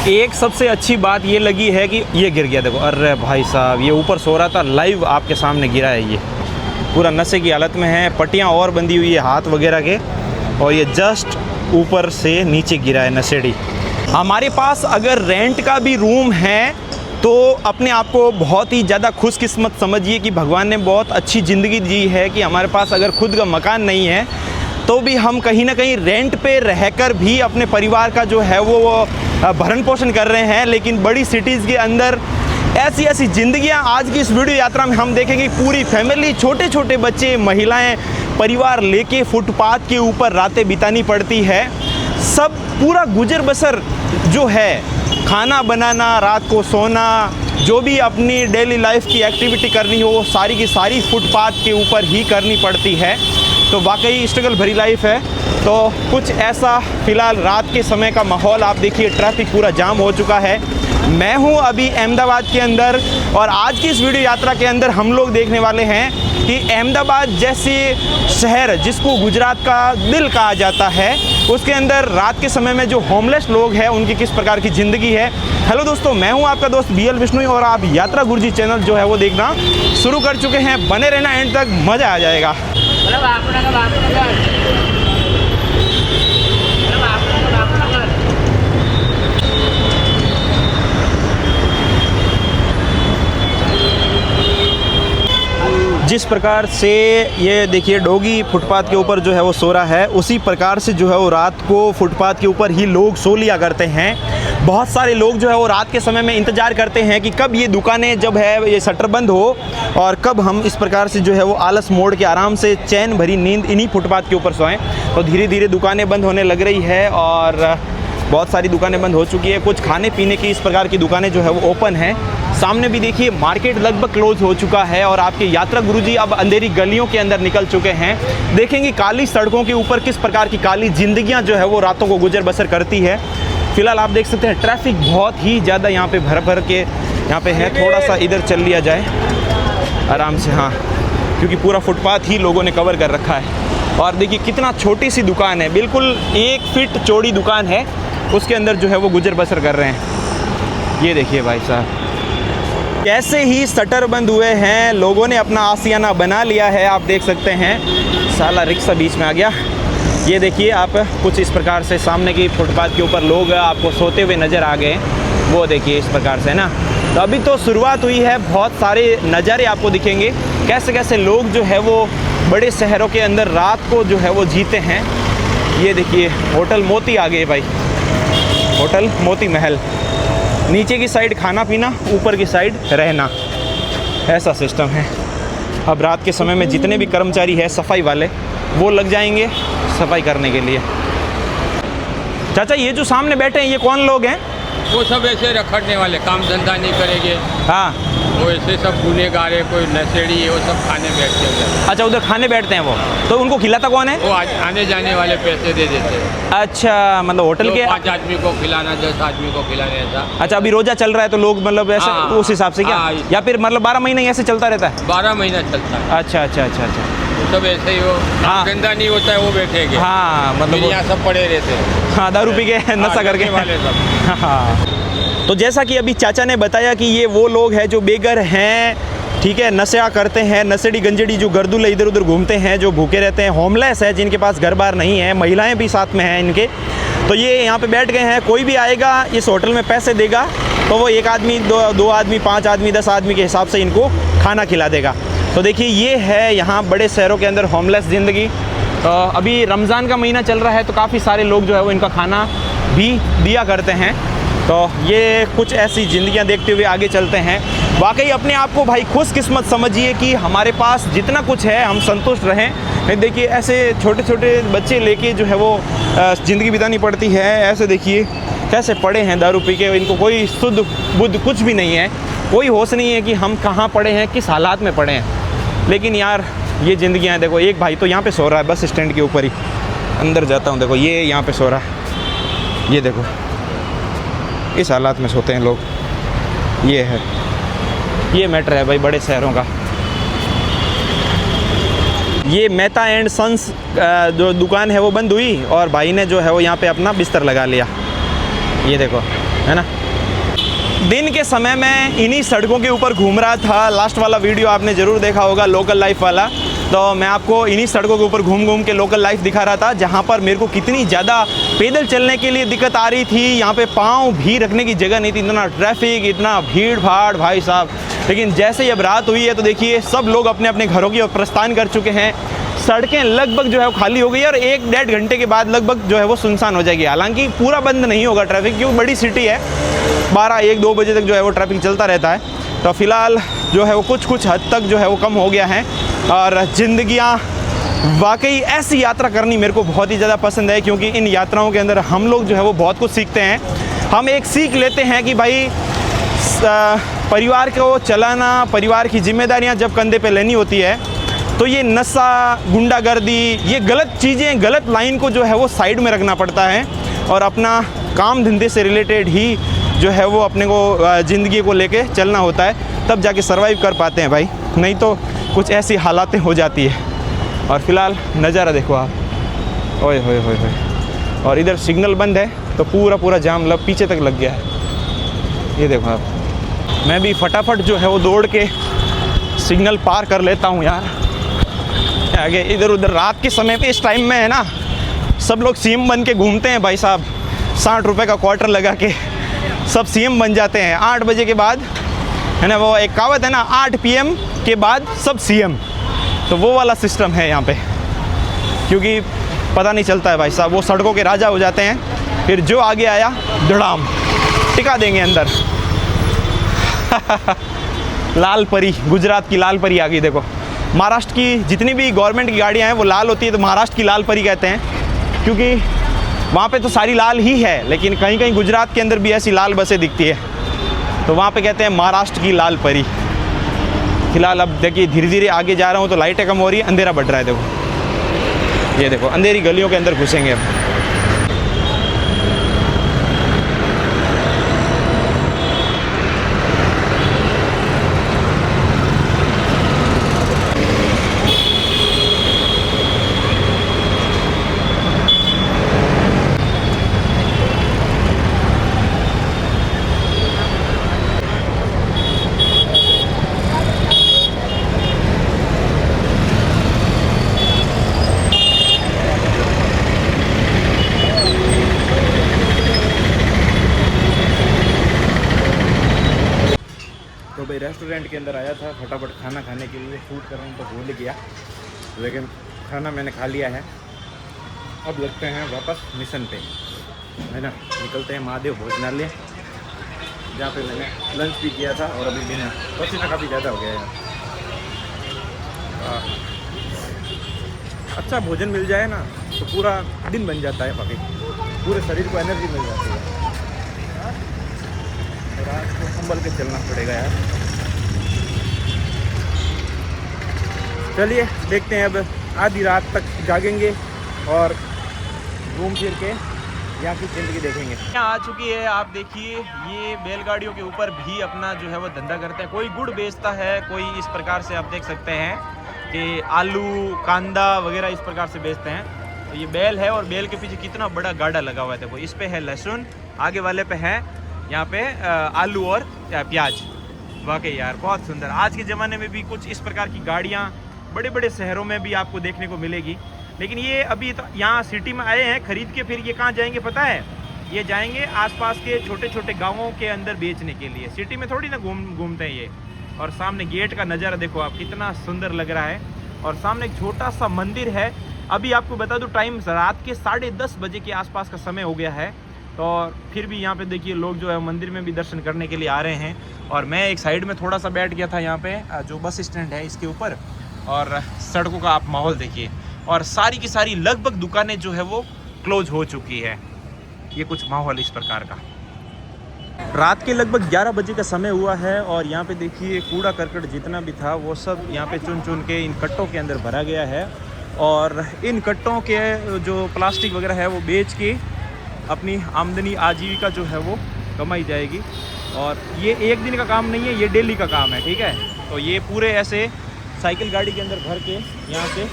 एक सबसे अच्छी बात ये लगी है कि ये गिर गया, देखो, अरे भाई साहब, ये ऊपर सो रहा था, लाइव आपके सामने गिरा है, ये पूरा नशे की हालत में है, पट्टियाँ और बंधी हुई है हाथ वगैरह के, और ये जस्ट ऊपर से नीचे गिरा है नशेड़ी। हमारे पास अगर रेंट का भी रूम है तो अपने आप को बहुत ही ज़्यादा खुशकिस्मत समझिए कि भगवान ने बहुत अच्छी ज़िंदगी दी है कि हमारे पास अगर खुद का मकान नहीं है तो भी हम कहीं ना कहीं रेंट पे रहकर भी अपने परिवार का जो है वो भरण पोषण कर रहे हैं। लेकिन बड़ी सिटीज़ के अंदर ऐसी ऐसी ज़िंदगियां आज की इस वीडियो यात्रा में हम देखेंगे। पूरी फैमिली, छोटे छोटे बच्चे, महिलाएं, परिवार लेके फुटपाथ के ऊपर रातें बितानी पड़ती है। सब पूरा गुजर बसर जो है, खाना बनाना, रात को सोना, जो भी अपनी डेली लाइफ की एक्टिविटी करनी हो वो सारी की सारी फुटपाथ के ऊपर ही करनी पड़ती है। तो वाकई स्ट्रगल भरी लाइफ है। तो कुछ ऐसा फ़िलहाल रात के समय का माहौल आप देखिए, ट्रैफिक पूरा जाम हो चुका है। मैं हूं अभी अहमदाबाद के अंदर और आज की इस वीडियो यात्रा के अंदर हम लोग देखने वाले हैं कि अहमदाबाद जैसे शहर जिसको गुजरात का दिल कहा जाता है, उसके अंदर रात के समय में जो होमलेस लोग हैं उनकी किस प्रकार की ज़िंदगी है। हेलो दोस्तों, मैं हूं आपका दोस्त BL विष्णु और आप यात्रा गुरुजी चैनल जो है वो देखना शुरू कर चुके हैं। बने रहना, एंड तक मज़ा आ जाएगा। जिस प्रकार से ये देखिए डॉगी फुटपाथ के ऊपर जो है वो सो रहा है, उसी प्रकार से जो है वो रात को फुटपाथ के ऊपर ही लोग सो लिया करते हैं। बहुत सारे लोग जो है वो रात के समय में इंतज़ार करते हैं कि कब ये दुकानें जब है ये शटर बंद हो और कब हम इस प्रकार से जो है वो आलस मोड़ के आराम से चैन भरी नींद इन्हीं फुटपाथ के ऊपर सोएं। तो धीरे धीरे दुकानें बंद होने लग रही है और बहुत सारी दुकानें बंद हो चुकी है। कुछ खाने पीने की इस प्रकार की दुकानें जो है वो ओपन हैं। सामने भी देखिए मार्केट लगभग क्लोज हो चुका है और आपके यात्रा गुरुजी अब अंधेरी गलियों के अंदर निकल चुके हैं। देखेंगे काली सड़कों के ऊपर किस प्रकार की काली जिंदगियां जो है वो रातों को गुजर बसर करती है। फिलहाल आप देख सकते हैं ट्रैफिक बहुत ही ज़्यादा यहाँ पे भर के यहाँ पे है। थोड़ा सा इधर चल लिया जाए आराम से, हाँ, क्योंकि पूरा फुटपाथ ही लोगों ने कवर कर रखा है। और देखिए कितना छोटी सी दुकान है, बिल्कुल 1 फीट चौड़ी दुकान है, उसके अंदर जो है वो गुजर बसर कर रहे हैं। ये देखिए भाई साहब, कैसे ही शटर बंद हुए हैं, लोगों ने अपना आशियाना बना लिया है। आप देख सकते हैं, साला रिक्शा बीच में आ गया। ये देखिए आप कुछ इस प्रकार से सामने की फुटपाथ के ऊपर लोग आपको सोते हुए नज़र आ गए, वो देखिए इस प्रकार से ना। तो अभी तो शुरुआत हुई है, बहुत सारे नज़ारे आपको दिखेंगे कैसे कैसे लोग जो है वो बड़े शहरों के अंदर रात को जो है वो जीते हैं। ये देखिए होटल मोती आ गए भाई, होटल मोती महल। नीचे की साइड खाना पीना, ऊपर की साइड रहना, ऐसा सिस्टम है। अब रात के समय में जितने भी कर्मचारी है सफाई वाले वो लग जाएंगे सफाई करने के लिए। चाचा ये जो सामने बैठे हैं ये कौन लोग हैं? वो सब ऐसे रखड़ने वाले, काम धंधा नहीं करेंगे। हाँ, वो ऐसे सब गुनेगार है, कोई नशेड़ी है, वो सब खाने बैठते हैं। अच्छा, उधर खाने बैठते हैं वो, तो उनको खिलाता कौन है? वो आने जाने वाले पैसे दे देते हैं। अच्छा, मतलब होटल के 5 आदमी को खिलाना, 10 आदमी को खिलाना, ऐसा। अच्छा, अभी रोजा चल रहा है तो लोग मतलब ऐसे हाँ, उस हिसाब से क्या? हाँ, या फिर मतलब 12 महीने ऐसे चलता रहता है? 12 महीना चलता है। अच्छा अच्छा अच्छा अच्छा, वो सब ऐसे ही, वो हाँ। धंधा नहीं होता है वो बैठेंगे। हाँ, मतलब यहाँ सब पड़े रहते हैं। हाँ, दारू पी के नशा करके वाले सब। हाँ, तो जैसा कि अभी चाचा ने बताया कि ये वो लोग हैं जो बेघर हैं, ठीक है, नशा करते हैं, नशेड़ी गंजेड़ी जो गर्दुल इधर उधर घूमते हैं, जो भूखे रहते हैं, होमलेस है, जिनके पास घर बार नहीं है, महिलाएं भी साथ में हैं इनके। तो ये यहाँ पे बैठ गए हैं। कोई भी आएगा इस होटल में पैसे देगा तो वो 1 आदमी, 2 आदमी, 5 आदमी, 10 आदमी के हिसाब से इनको खाना खिला देगा। तो देखिए ये है यहाँ बड़े शहरों के अंदर होमलेस ज़िंदगी। अभी रमज़ान का महीना चल रहा है तो काफ़ी सारे लोग जो है वो इनका खाना भी दिया करते हैं। तो ये कुछ ऐसी ज़िंदगियाँ देखते हुए आगे चलते हैं। वाकई अपने आप को भाई खुशकिस्मत समझिए कि हमारे पास जितना कुछ है हम संतुष्ट रहें। देखिए ऐसे छोटे छोटे बच्चे लेके जो है वो ज़िंदगी बितानी पड़ती है। ऐसे देखिए कैसे पड़े हैं दारू पी के, इनको कोई शुद्ध बुद्ध कुछ भी नहीं है, कोई होश नहीं है कि हम कहाँ पड़े हैं, किस हालात में पड़े हैं। लेकिन यार ये ज़िंदगियाँ, देखो एक भाई तो यहाँ पे सो रहा है बस स्टैंड के ऊपर ही, अंदर जाता हूँ, देखो ये यहाँ पे सो रहा है, ये देखो इस हालात में सोते हैं लोग। ये है, ये मैटर है भाई बड़े शहरों का। ये मेहता एंड सन्स जो दुकान है वो बंद हुई और भाई ने जो है वो यहाँ पे अपना बिस्तर लगा लिया। ये देखो है ना। दिन के समय मैं इन्हीं सड़कों के ऊपर घूम रहा था। लास्ट वाला वीडियो आपने ज़रूर देखा होगा, लोकल लाइफ वाला। तो मैं आपको इन्हीं सड़कों के ऊपर घूम घूम के लोकल लाइफ दिखा रहा था, जहाँ पर मेरे को कितनी ज़्यादा पैदल चलने के लिए दिक्कत आ रही थी। यहाँ पे पाँव भी रखने की जगह नहीं थी, इतना ट्रैफिक, इतना भीड़ भाड़ भाई साहब। लेकिन जैसे ही अब रात हुई है तो देखिए सब लोग अपने अपने घरों की ओर प्रस्थान कर चुके हैं। सड़कें लगभग जो है वो खाली हो गई है और 1-1.5 घंटे के बाद लगभग जो है वो सुनसान हो जाएगी। हालांकि पूरा बंद नहीं होगा ट्रैफिक, क्योंकि बड़ी सिटी है, 12-1-2 बजे तक जो है वो ट्रैफिक चलता रहता है। तो फ़िलहाल जो है वो कुछ हद तक जो है वो कम हो गया है। और ज़िंदगियाँ वाकई ऐसी यात्रा करनी मेरे को बहुत ही ज़्यादा पसंद है, क्योंकि इन यात्राओं के अंदर हम लोग जो है वो बहुत कुछ सीखते हैं। हम एक सीख लेते हैं कि भाई परिवार को चलाना, परिवार की जिम्मेदारियां जब कंधे पे लेनी होती है तो ये नशा, गुंडागर्दी, ये गलत चीज़ें, गलत लाइन को जो है वो साइड में रखना पड़ता है और अपना काम धंधे से रिलेटेड ही जो है वो अपने को ज़िंदगी को लेके चलना होता है, तब जाके सर्वाइव कर पाते हैं भाई। नहीं तो कुछ ऐसी हालातें हो जाती है। और फिलहाल नज़ारा देखो आप, ओए होए होए होए। और इधर सिग्नल बंद है तो पूरा जाम पीछे तक लग गया है। ये देखो आप, मैं भी फटाफट जो है वो दौड़ के सिग्नल पार कर लेता हूँ यार। आगे इधर उधर रात के समय पे इस टाइम में है ना, सब लोग सीएम बन के घूमते हैं भाई साहब। 60 रुपये का क्वार्टर लगा के सब सीएम बन जाते हैं 8 बजे के बाद, है ना। वो एक कहावत है ना, 8 PM के बाद सब सीएम। तो वो वाला सिस्टम है यहाँ पे, क्योंकि पता नहीं चलता है भाई साहब, वो सड़कों के राजा हो जाते हैं। फिर जो आगे आया धड़ाम टिका देंगे अंदर। लाल परी, गुजरात की लाल परी आ गई देखो। महाराष्ट्र की जितनी भी गवर्नमेंट की गाड़ियाँ हैं वो लाल होती है, तो महाराष्ट्र की लाल परी कहते हैं, क्योंकि वहाँ पे तो सारी लाल ही है। लेकिन कहीं कहीं गुजरात के अंदर भी ऐसी लाल बसें दिखती है, तो वहाँ पे कहते हैं महाराष्ट्र की लाल परी। फिलहाल अब देखिए धीरे धीरे आगे जा रहा हूँ तो लाइटें कम हो रही है, अंधेरा बढ़ रहा है। देखो ये देखो, अंधेरी गलियों के अंदर घुसेंगे अब। तो भाई रेस्टोरेंट के अंदर आया था फटाफट खाना खाने के लिए, शूट करना तो भूल गया, लेकिन खाना मैंने खा लिया है। अब लगते हैं वापस मिशन पे, है ना। निकलते हैं महादेव भोजनालय, जहाँ पे मैंने लंच भी किया था और अभी डिनर। पसीना काफ़ी ज़्यादा हो गया है। अच्छा भोजन मिल जाए ना तो पूरा दिन बन जाता है, बाकी पूरे शरीर को एनर्जी मिल जाती है। रात को संभल के चलना पड़ेगा यार। चलिए देखते हैं, अब आधी रात तक जागेंगे और घूम फिर के यहाँ की ज़िंदगी देखेंगे। यहाँ आ चुकी है, आप देखिए ये बैलगाड़ियों के ऊपर भी अपना जो है वो धंधा करते हैं। कोई गुड़ बेचता है, कोई इस प्रकार से आप देख सकते हैं कि आलू, कांदा वगैरह इस प्रकार से बेचते हैं। तो ये बैल है और बैल के पीछे कितना बड़ा गाड़ा लगा हुआ है देखो। इस पे है लहसुन, आगे वाले पे है यहाँ पे आलू और प्याज। वाकई यार बहुत सुंदर। आज के ज़माने में भी कुछ इस प्रकार की गाड़ियाँ बड़े बड़े शहरों में भी आपको देखने को मिलेगी। लेकिन ये अभी तो यहाँ सिटी में आए हैं खरीद के, फिर ये कहाँ जाएंगे पता है? ये जाएंगे आसपास के छोटे छोटे गांवों के अंदर बेचने के लिए। सिटी में थोड़ी ना घूमते हैं ये। और सामने गेट का नज़ारा देखो आप, कितना सुंदर लग रहा है। और सामने एक छोटा सा मंदिर है। अभी आपको बता दूं टाइम रात के 10:30 बजे के आसपास का समय हो गया है। तो फिर भी यहाँ पे देखिए लोग जो है मंदिर में भी दर्शन करने के लिए आ रहे हैं। और मैं एक साइड में थोड़ा सा बैठ गया था यहाँ पे, जो बस स्टैंड है इसके ऊपर। और सड़कों का आप माहौल देखिए, और सारी की सारी लगभग दुकानें जो है वो क्लोज हो चुकी है। ये कुछ माहौल इस प्रकार का। रात के लगभग 11 बजे का समय हुआ है और यहाँ पे देखिए कूड़ा करकट जितना भी था वो सब यहाँ पे चुन चुन के इन कट्टों के अंदर भरा गया है। और इन कट्टों के जो प्लास्टिक वगैरह है वो बेच के अपनी आमदनी आजीविका जो है वो कमाई जाएगी। और ये एक दिन का काम नहीं है, ये डेली का काम है, ठीक है। तो ये पूरे ऐसे साइकिल गाड़ी के अंदर भर के यहाँ से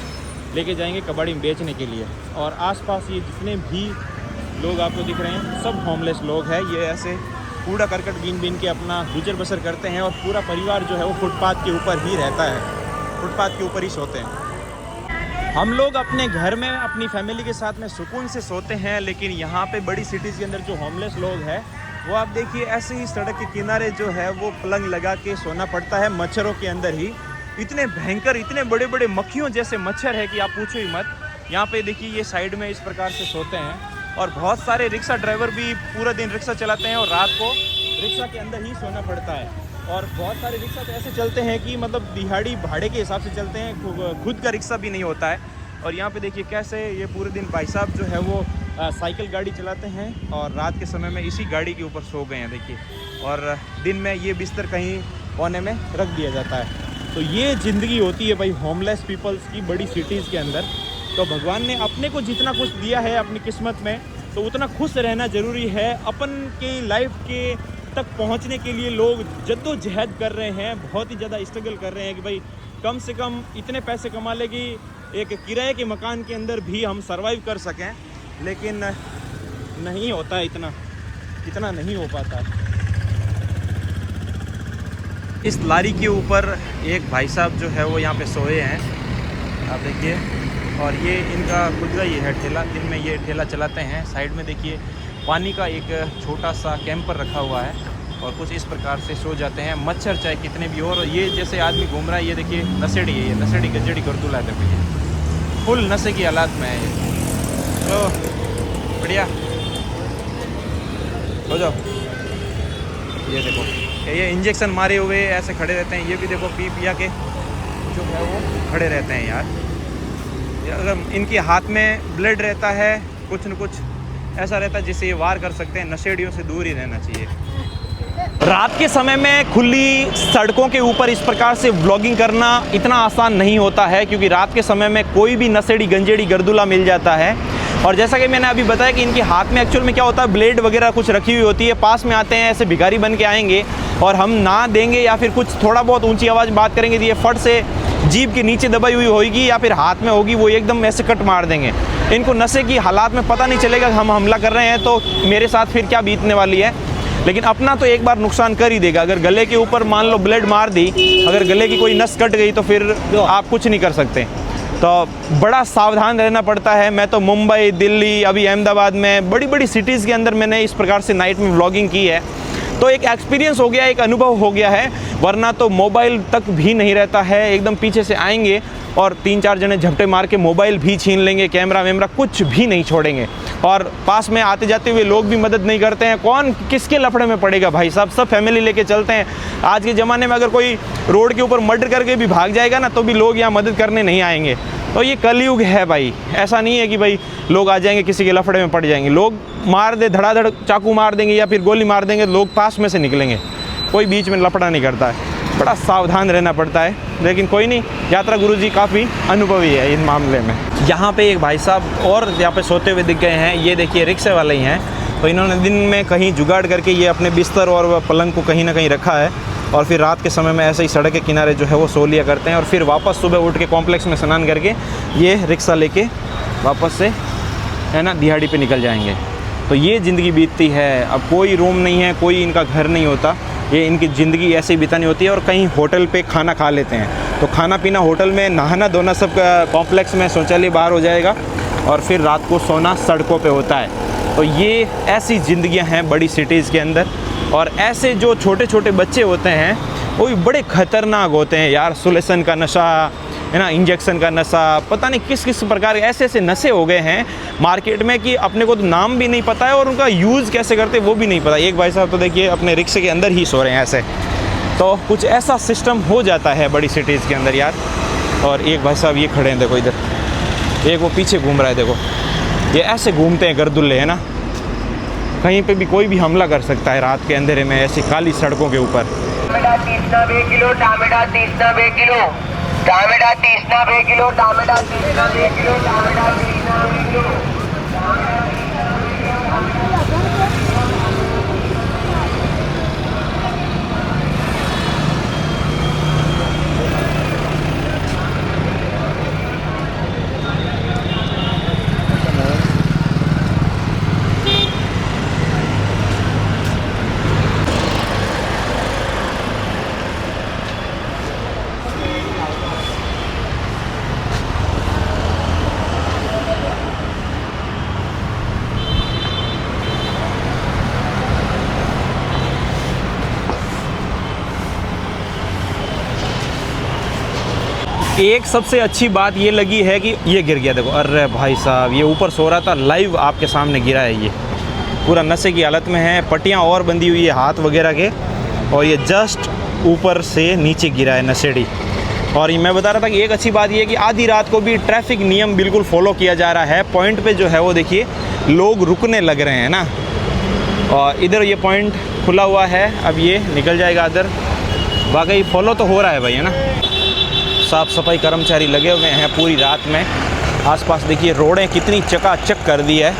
लेके जाएंगे कबाड़ी में बेचने के लिए। और आसपास ये जितने भी लोग आपको दिख रहे हैं सब होमलेस लोग हैं। ये ऐसे कूड़ा करकट बीन बीन के अपना गुजर बसर करते हैं और पूरा परिवार जो है वो फुटपाथ के ऊपर ही रहता है, फुटपाथ के ऊपर ही सोते हैं। हम लोग अपने घर में अपनी फैमिली के साथ में सुकून से सोते हैं, लेकिन यहाँ पे बड़ी सिटीज़ के अंदर जो होमलेस लोग हैं वो आप देखिए ऐसे ही सड़क के किनारे जो है वो पलंग लगा के सोना पड़ता है मच्छरों के अंदर ही। इतने भयंकर, इतने बड़े बड़े मक्खियों जैसे मच्छर है कि आप पूछो ही मत। यहाँ पे देखिए ये साइड में इस प्रकार से सोते हैं और बहुत सारे रिक्शा ड्राइवर भी पूरा दिन रिक्शा चलाते हैं और रात को रिक्शा के अंदर ही सोना पड़ता है। और बहुत सारे रिक्शा तो ऐसे चलते हैं कि मतलब दिहाड़ी भाड़े के हिसाब से चलते हैं, खुद का रिक्शा भी नहीं होता है। और यहाँ पे देखिए कैसे ये पूरे दिन भाई साहब जो है वो साइकिल गाड़ी चलाते हैं और रात के समय में इसी गाड़ी के ऊपर सो गए हैं देखिए। और दिन में ये बिस्तर कहीं कोने में रख दिया जाता है। तो ये ज़िंदगी होती है भाई होमलेस पीपल्स की बड़ी सिटीज़ के अंदर। तो भगवान ने अपने को जितना कुछ दिया है अपनी किस्मत में, तो उतना खुश रहना ज़रूरी है। अपन की लाइफ के तक पहुंचने के लिए लोग जद्दोजहद कर रहे हैं, बहुत ही ज़्यादा स्ट्रगल कर रहे हैं कि भाई कम से कम इतने पैसे कमा ले कि एक किराए के मकान के अंदर भी हम सरवाइव कर सकें, लेकिन नहीं होता है, इतना नहीं हो पाता। इस लारी के ऊपर एक भाई साहब जो है वो यहाँ पे सोए हैं, आप देखिए। और ये इनका खुद का ये है ठेला, दिन में ये ठेला चलाते हैं। साइड में देखिए पानी का एक छोटा सा कैंपर रखा हुआ है और कुछ इस प्रकार से सो जाते हैं। मच्छर चाहे कितने भी हो, और ये जैसे आदमी घूम रहा है, ये देखिए नशेड़ी है, ये नशेड़ी गजड़ी गर्दुला है, देखो ये फुल नशे की हालात में है ये। तो बढ़िया हो जाओ। ये देखो ये इंजेक्शन मारे हुए ऐसे खड़े रहते हैं, ये भी देखो पी पिया के जो है वो खड़े रहते हैं यार। अगर इनके हाथ में ब्लड रहता है, कुछ न कुछ ऐसा रहता है जिससे ये वार कर सकते हैं। नशेड़ियों से दूर ही रहना चाहिए। रात के समय में खुली सड़कों के ऊपर इस प्रकार से व्लॉगिंग करना इतना आसान नहीं होता है, क्योंकि रात के समय में कोई भी नशेड़ी गंजेड़ी गर्दुला मिल जाता है। और जैसा कि मैंने अभी बताया कि इनके हाथ में एक्चुअल में क्या होता है, ब्लेड वगैरह कुछ रखी हुई होती है। पास में आते हैं ऐसे भिखारी बन के आएंगे और हम ना देंगे या फिर कुछ थोड़ा बहुत ऊंची आवाज़ में बात करेंगे तो ये फट से जीभ के नीचे दबाई हुई होगी या फिर हाथ में होगी, वो एकदम ऐसे कट मार देंगे। इनको नशे की हालात में पता नहीं चलेगा हम हमला कर रहे हैं तो मेरे साथ फिर क्या बीतने वाली है। लेकिन अपना तो एक बार नुकसान कर ही देगा। अगर गले के ऊपर मान लो ब्लेड मार दी, अगर गले की कोई नस कट गई तो फिर आप कुछ नहीं कर सकते। तो बड़ा सावधान रहना पड़ता है। मैं तो मुंबई, दिल्ली, अभी अहमदाबाद में बड़ी बड़ी सिटीज़ के अंदर मैंने इस प्रकार से नाइट में व्लॉगिंग की है, तो एक एक्सपीरियंस हो गया, एक अनुभव हो गया है। वरना तो मोबाइल तक भी नहीं रहता है, एकदम पीछे से आएंगे और 3-4 जने झपटे मार के मोबाइल भी छीन लेंगे, कैमरा वैमरा कुछ भी नहीं छोड़ेंगे। और पास में आते जाते हुए लोग भी मदद नहीं करते हैं। कौन किसके लफड़े में पड़ेगा भाई साहब, सब फैमिली लेके चलते हैं। आज के ज़माने में अगर कोई रोड के ऊपर मर्डर करके भी भाग जाएगा ना, तो भी लोग यहाँ मदद करने नहीं आएंगे। तो ये कलयुग है भाई। ऐसा नहीं है कि भाई लोग आ जाएंगे किसी के लफड़े में पड़ जाएंगे। लोग मार दे, धड़ाधड़ चाकू मार देंगे या फिर गोली मार देंगे, लोग पास में से निकलेंगे, कोई बीच में लफड़ा नहीं करता है। बड़ा सावधान रहना पड़ता है, लेकिन कोई नहीं, यात्रा गुरुजी काफ़ी अनुभवी है इन मामले में। यहाँ पे एक भाई साहब और यहाँ पे सोते हुए दिख गए हैं, ये देखिए रिक्शे वाले ही हैं। तो इन्होंने दिन में कहीं जुगाड़ करके ये अपने बिस्तर और पलंग को कहीं ना कहीं रखा है और फिर रात के समय में ऐसे ही सड़क के किनारे जो है वो सो लिया करते हैं और फिर वापस सुबह उठ के कॉम्प्लेक्स में स्नान करके ये रिक्शा लेके वापस से है ना दिहाड़ी पे निकल जाएंगे। तो ये ज़िंदगी बीतती है। अब कोई रूम नहीं है, कोई इनका घर नहीं होता, ये इनकी ज़िंदगी ऐसे ही बितानी होती है। और कहीं होटल पे खाना खा लेते हैं, तो खाना पीना होटल में, नहाना धोना सब कॉम्प्लेक्स में, शौचालय बाहर हो जाएगा और फिर रात को सोना सड़कों पे होता है। तो ये ऐसी ज़िंदगियां हैं बड़ी सिटीज़ के अंदर। और ऐसे जो छोटे छोटे बच्चे होते हैं वो भी बड़े ख़तरनाक होते हैं यार। सुलेसन का नशा है ना, इंजेक्शन का नशा, पता नहीं किस किस प्रकार के ऐसे ऐसे नशे हो गए हैं मार्केट में कि अपने को तो नाम भी नहीं पता है और उनका यूज़ कैसे करते वो भी नहीं पता। एक भाई साहब तो देखिए अपने रिक्शे के अंदर ही सो रहे हैं ऐसे। तो कुछ ऐसा सिस्टम हो जाता है बड़ी सिटीज़ के अंदर यार। और एक भाई साहब ये खड़े हैं देखो इधर, एक वो पीछे घूम रहा है देखो। ये ऐसे घूमते हैं गर्दुल्ले, है ना, कहीं पे भी कोई भी हमला कर सकता है रात के अंधेरे में ऐसी काली सड़कों के ऊपर। टामेटा 30 किलो, टामेटा 30 किलो, टामेटा 30 किलो, टामेटा 30 किलो, टामेटा 30 किलो। एक सबसे अच्छी बात ये लगी है कि ये गिर गया, देखो, अरे भाई साहब, ये ऊपर सो रहा था, लाइव आपके सामने गिरा है, ये पूरा नशे की हालत में है, पट्टियाँ और बंधी हुई है हाथ वगैरह के, और ये जस्ट ऊपर से नीचे गिरा है नशेड़ी। और ये मैं बता रहा था कि एक अच्छी बात ये है कि आधी रात को भी ट्रैफिक नियम बिल्कुल फॉलो किया जा रहा है। पॉइंट पे जो है वो देखिए लोग रुकने लग रहे हैं ना, और इधर ये पॉइंट खुला हुआ है, अब ये निकल जाएगा इधर। वाकई फॉलो तो हो रहा है भाई, है ना। साफ़ सफाई कर्मचारी लगे हुए हैं पूरी रात में। आसपास देखिए रोडें कितनी चकाचक कर दी है,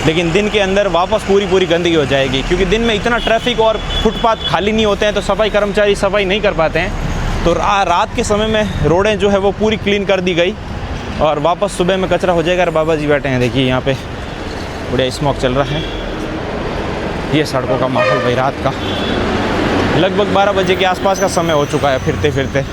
लेकिन दिन के अंदर वापस पूरी गंदगी हो जाएगी, क्योंकि दिन में इतना ट्रैफिक और फुटपाथ खाली नहीं होते हैं, तो सफाई कर्मचारी सफाई नहीं कर पाते हैं। तो रात के समय में रोडें जो है वो पूरी क्लीन कर दी गई, और वापस सुबह में कचरा हो जाएगा। और बाबा जी बैठे हैं, देखिए यहाँ पे बढ़िया स्मोक चल रहा है। ये सड़कों का माहौल भाई रात का, लगभग 12 बजे के आसपास का समय हो चुका है फिरते फिरते।